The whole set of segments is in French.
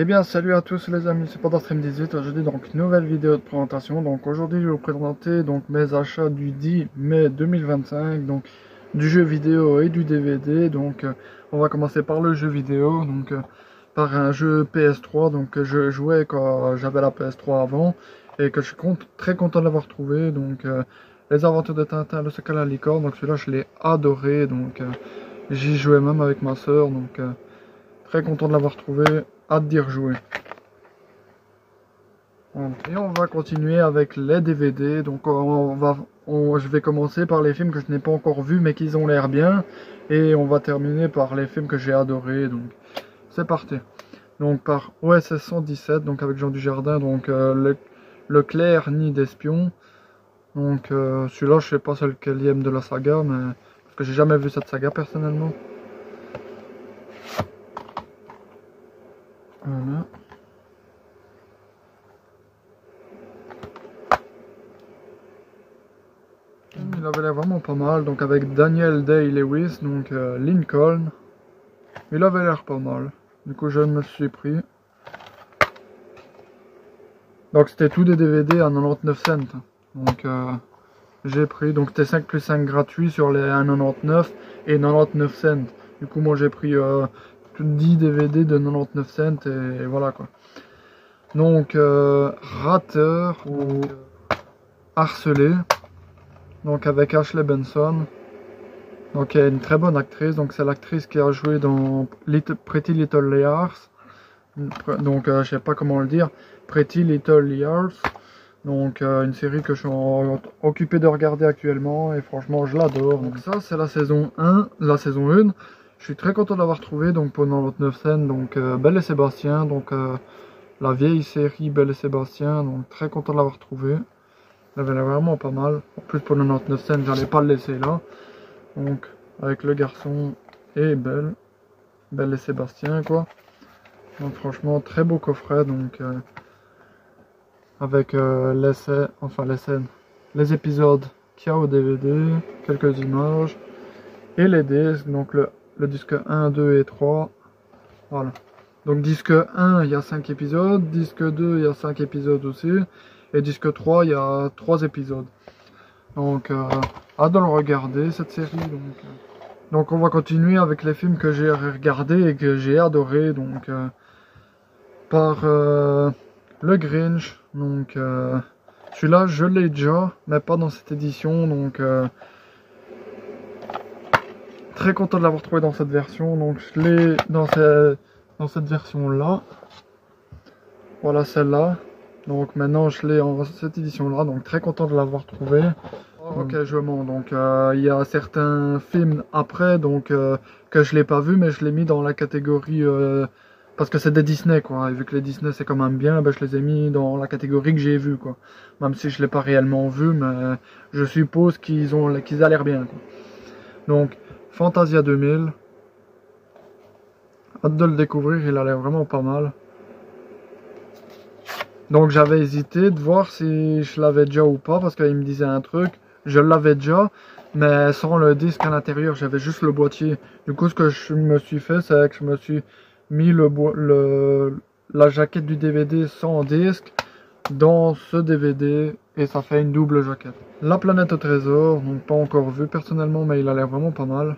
Eh bien salut à tous les amis, c'est PandaStream18. Aujourd'hui donc nouvelle vidéo de présentation. Donc aujourd'hui je vais vous présenter donc mes achats du 10 mai 2025, donc du jeu vidéo et du DVD. Donc on va commencer par le jeu vidéo, donc par un jeu PS3 donc que je jouais quand j'avais la PS3 avant et que je suis très content de l'avoir trouvé. Donc les aventures de Tintin, le secret de la licorne. Donc celui-là je l'ai adoré, donc j'y jouais même avec ma soeur, donc très content de l'avoir trouvé. Hâte d'y rejouer. Et on va continuer avec les DVD. Donc je vais commencer par les films que je n'ai pas encore vus mais qui ont l'air bien. Et on va terminer par les films que j'ai adorés. Donc c'est parti. Donc par OSS 117, donc avec Jean Dujardin, donc le Clair Nid d'Espion. Donc celui-là je sais pas c'est lequel de la saga, mais parce que j'ai jamais vu cette saga personnellement. Voilà. Il avait l'air vraiment pas mal, donc avec Daniel Day-Lewis, donc Lincoln. Il avait l'air pas mal, du coup je me suis pris. Donc c'était tout des DVD à 99 cents, donc j'ai pris, donc c'était 5 plus 5 gratuit sur les 1,99 et 99 cents. Du coup moi j'ai pris 10 DVD de 99 cents et voilà quoi. Donc Rateur ou Harcelé. Donc avec Ashley Benson, donc elle est une très bonne actrice, donc c'est l'actrice qui a joué dans Pretty Little Liars, donc je sais pas comment le dire, Pretty Little Liars, donc une série que je suis occupé de regarder actuellement et franchement je l'adore. Donc ça c'est la saison 1, je suis très content d'avoir trouvé donc pour 99 cents, donc Belle et Sébastien, donc la vieille série Belle et Sébastien, donc très content de l'avoir trouvé. Ça avait l'air vraiment pas mal. En plus pour 99 cents, j'allais pas le laisser là. Donc avec le garçon et Belle et Sébastien quoi. Donc franchement très beau coffret, donc avec les épisodes qu'il y a au DVD, quelques images et les disques, donc le disque 1, 2 et 3. Voilà. Donc disque 1 il y a 5 épisodes, disque 2 il y a 5 épisodes aussi. Et disque 3, il y a 3 épisodes. Donc, hâte de le regarder, cette série. Donc on va continuer avec les films que j'ai regardés et que j'ai adoré. Donc, par Le Grinch. Donc, celui-là, je l'ai déjà, mais pas dans cette édition. Donc, très content de l'avoir trouvé dans cette version. Donc, je l'ai dans cette version-là. Voilà celle-là. Donc maintenant je l'ai en cette édition là, donc très content de l'avoir trouvé. Ok, je mens, donc il y a certains films après donc que je l'ai pas vu, mais je l'ai mis dans la catégorie parce que c'est des Disney quoi, et vu que les Disney c'est quand même bien, ben, je les ai mis dans la catégorie que j'ai vu quoi, même si je l'ai pas réellement vu, mais je suppose qu'ils ont l'air bien quoi. Donc Fantasia 2000, hâte de le découvrir, il a l'air vraiment pas mal. Donc j'avais hésité de voir si je l'avais déjà ou pas, parce qu'il me disait un truc, je l'avais déjà, mais sans le disque à l'intérieur, j'avais juste le boîtier. Du coup ce que je me suis fait, c'est que je me suis mis la jaquette du DVD sans disque dans ce DVD, et ça fait une double jaquette. La planète au trésor, donc pas encore vu personnellement, mais il a l'air vraiment pas mal.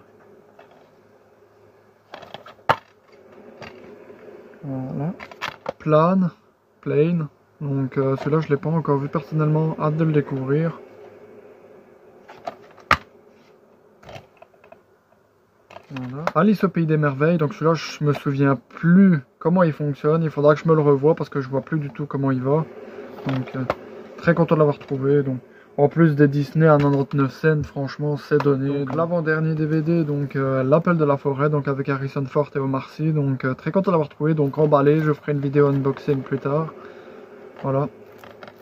Voilà. Plane. Donc celui-là je l'ai pas encore vu personnellement, hâte de le découvrir. Voilà. Alice au pays des merveilles, donc celui-là je me souviens plus comment il fonctionne, il faudra que je me le revoie parce que je vois plus du tout comment il va. Donc très content de l'avoir trouvé. Donc en plus des Disney à 99 cents, franchement c'est donné. Donc l'avant-dernier DVD, donc l'appel de la forêt, donc avec Harrison Ford et Omar Sy, donc très content de l'avoir trouvé, donc emballé, je ferai une vidéo unboxing plus tard. Voilà.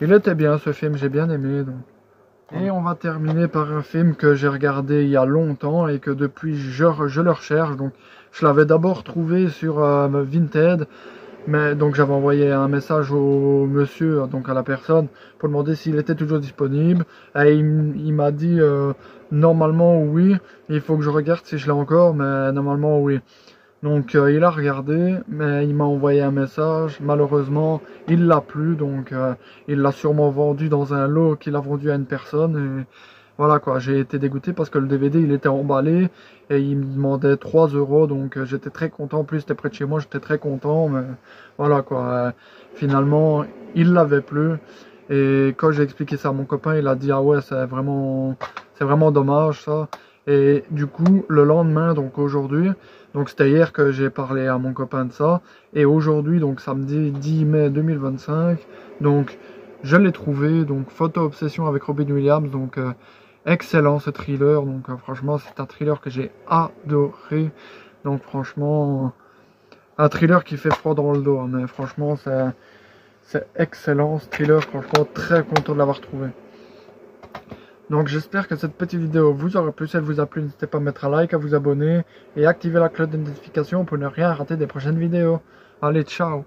Il était bien ce film, j'ai bien aimé. Donc. Et on va terminer par un film que j'ai regardé il y a longtemps et que depuis je le recherche. Donc je l'avais d'abord trouvé sur Vinted, mais donc j'avais envoyé un message au monsieur, donc à la personne, pour demander s'il était toujours disponible. Et il m'a dit normalement oui, il faut que je regarde si je l'ai encore, mais normalement oui. Donc il a regardé, mais il m'a envoyé un message. Malheureusement, il l'a plus, donc il l'a sûrement vendu dans un lot qu'il a vendu à une personne. Et voilà quoi, j'ai été dégoûté parce que le DVD il était emballé et il me demandait 3 euros, donc j'étais très content. En plus, c'était près de chez moi, j'étais très content, mais voilà quoi. Finalement, il l'avait plus. Et quand j'ai expliqué ça à mon copain, il a dit ah ouais, c'est vraiment dommage ça. Et du coup, le lendemain, donc aujourd'hui. Donc c'était hier que j'ai parlé à mon copain de ça. Et aujourd'hui, donc samedi 10 mai 2025, donc je l'ai trouvé. Donc Photo Obsession avec Robin Williams. Donc excellent ce thriller. Donc franchement, c'est un thriller que j'ai adoré. Donc franchement, un thriller qui fait froid dans le dos. Hein, mais franchement, c'est excellent ce thriller. Franchement, très content de l'avoir trouvé. Donc j'espère que cette petite vidéo vous aura plu. Si elle vous a plu, n'hésitez pas à mettre un like, à vous abonner et activer la cloche de notification pour ne rien rater des prochaines vidéos. Allez, ciao!